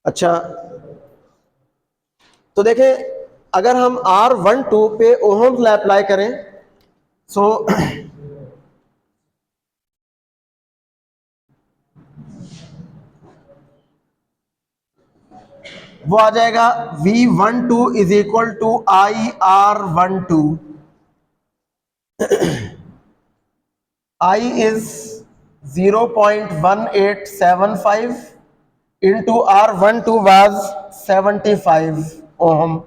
अच्छा, तो देखें, अगर हम R12 पे ओहम्स लॉ अप्लाई करें, सो वो आ जाएगा V12 is equal to IR12। I is 0.1875 into R12 was 75 ohm.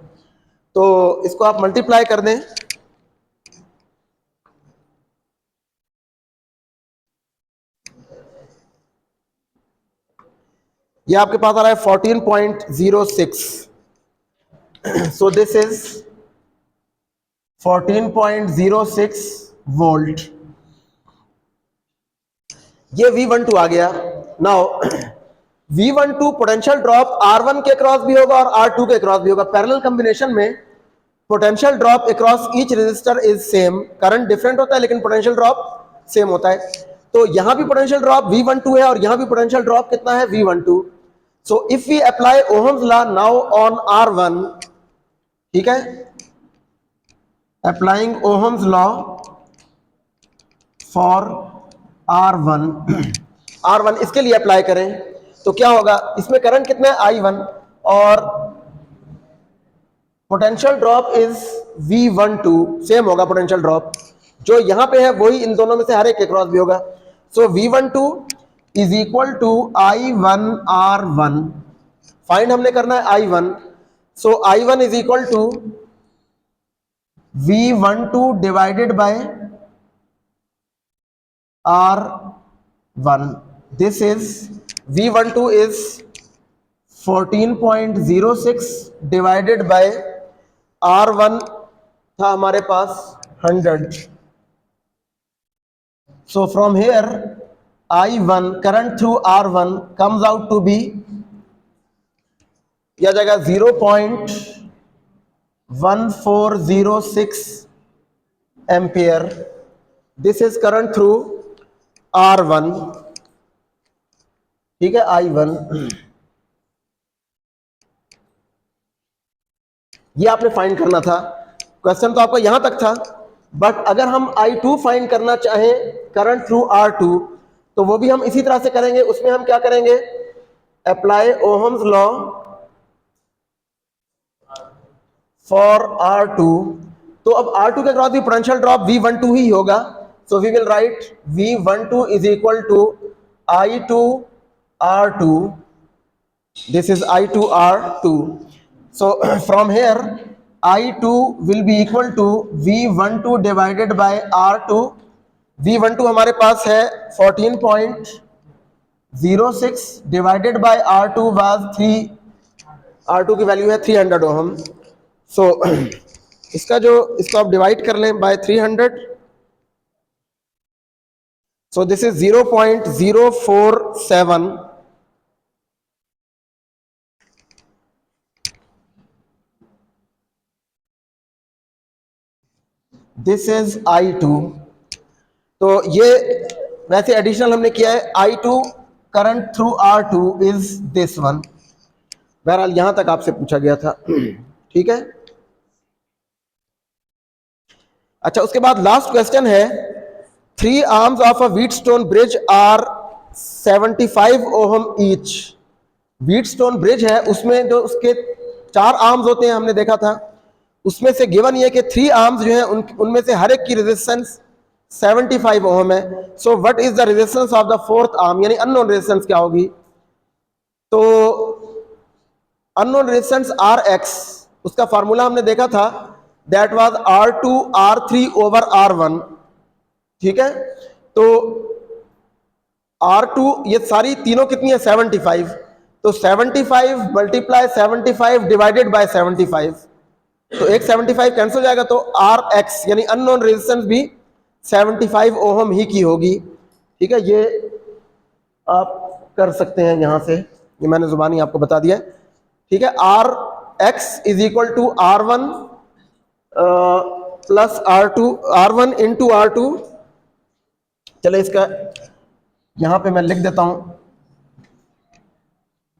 तो इसको आप मल्टीप्लाई कर दें, ये आपके पास आ रहा है 14.06। सो दिस इज 14.06 वोल्ट। ये V12 आ गया। Now V12 potential drop R1 के क्रॉस भी होगा और R2 के क्रॉस भी होगा। पैरेलल कॉम्बिनेशन में potential drop across each resistor is same. Current different होता है लेकिन पोटेंशियल ड्रॉप सेम होता है। तो यहां भी पोटेंशियल ड्रॉप V12 है और यहां भी पोटेंशियल ड्रॉप कितना है, V12। So if we apply ohm's law now on R1, ठीक है, applying Ohm's law for R1 R1 इसके लिए अप्लाई करें तो क्या होगा, इसमें करंट कितना है, I1, और potential drop is V12, same होगा पोटेंशियल ड्रॉप जो यहां पे है वही इन दोनों में से हर एक के क्रॉस भी होगा। So V12 is equal to I1 R1। Find हमने करना है I1। So I1 is equal to V12 divided by R1। This is V12 is 14.06 divided by R1 था हमारे पास 100। So from here I1 current through R1 comes out to be, यह जाएगा 0.1406 ampere. This is current through R1, ठीक है, I1। ये आपने find करना था। क्वेश्चन तो आपका यहां तक था, बट अगर हम I2 फाइंड करना चाहें करंट थ्रू R2 तो वो भी हम इसी तरह से करेंगे। उसमें हम क्या करेंगे, apply ohm's law for R2। तो अब R2 के क्रॉस भी पोटेंशियल ड्रॉप V12 ही होगा। So we will write V12 is equal to I2 R2। This is I2 R2. So from here I2 will be equal to V12 divided by R2। V12 हमारे पास है 14.06 divided bye R2 was 3। R2 की value है 300 ohm. सो इसको आप divide कर लें by 300। So this is 0.047। This is I2। तो ये वैसे एडिशनल हमने किया है, I2 current through R2 is this one. बहरहाल यहां तक आपसे पूछा गया था, ठीक है। अच्छा, उसके बाद लास्ट क्वेश्चन है, 3 arms of a Wheatstone bridge are 75 ohm each. Wheatstone bridge है, उसमें जो उसके 4 आर्म्स होते हैं हमने देखा था, उसमें से गिवन ये कि 3 आर्म्स जो हैं उनमें से हर एक की रेजिस्टेंस 75 ओहम है। So what is the resistance of the fourth arm, यानी अननोन रेजिस्टेंस क्या होगी। तो अननोन रेजिस्टेंस RX, उसका फार्मूला हमने देखा था, that was R2 R3 over R1, ठीक है। तो R2 ये सारी तीनों कितनी है, 75। तो 75 मल्टीप्लाई 75 डिवाइडेड बाय 75, तो एक 75 कैंसिल हो जाएगा, तो RX यानी अननोन रेजिस्टेंस भी 75 ओहम ही की होगी, ठीक है। ये आप कर सकते हैं यहां से, ये मैंने जुबानी आपको बता दिया, ठीक है। RX is equal to R1 plus R2, R1 into R2। चले इसका यहां पे मैं लिख देता हूं,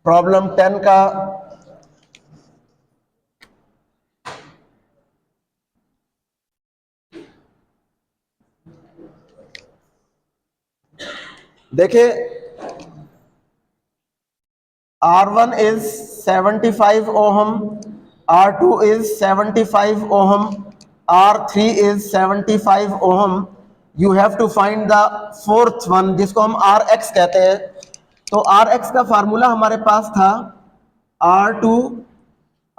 प्रॉब्लम 10 का देखिए, R1 is 75 ohm, R2 is 75 ohm, R3 is 75 ohm. You have to find the fourth one जिसको हम Rx कहते हैं। तो Rx का फार्मूला हमारे पास था R2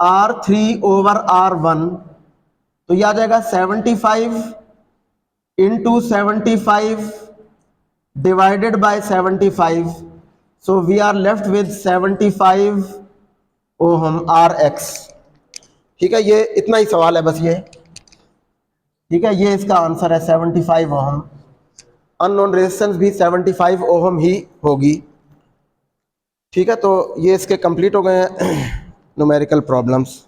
R3 ओवर R1, तो यह आ जाएगा 75 into 75 divided by 75, so we are left with 75 ohm Rx। ठीक है, ये इतना ही सवाल है बस ये। ठीक है, ये इसका आंसर है 75 ओम। अननोन रेजिस्टेंस भी 75 ओम ही होगी। ठीक है, तो ये इसके कंप्लीट हो गए हैं न्यूमेरिकल प्रॉब्लम्स।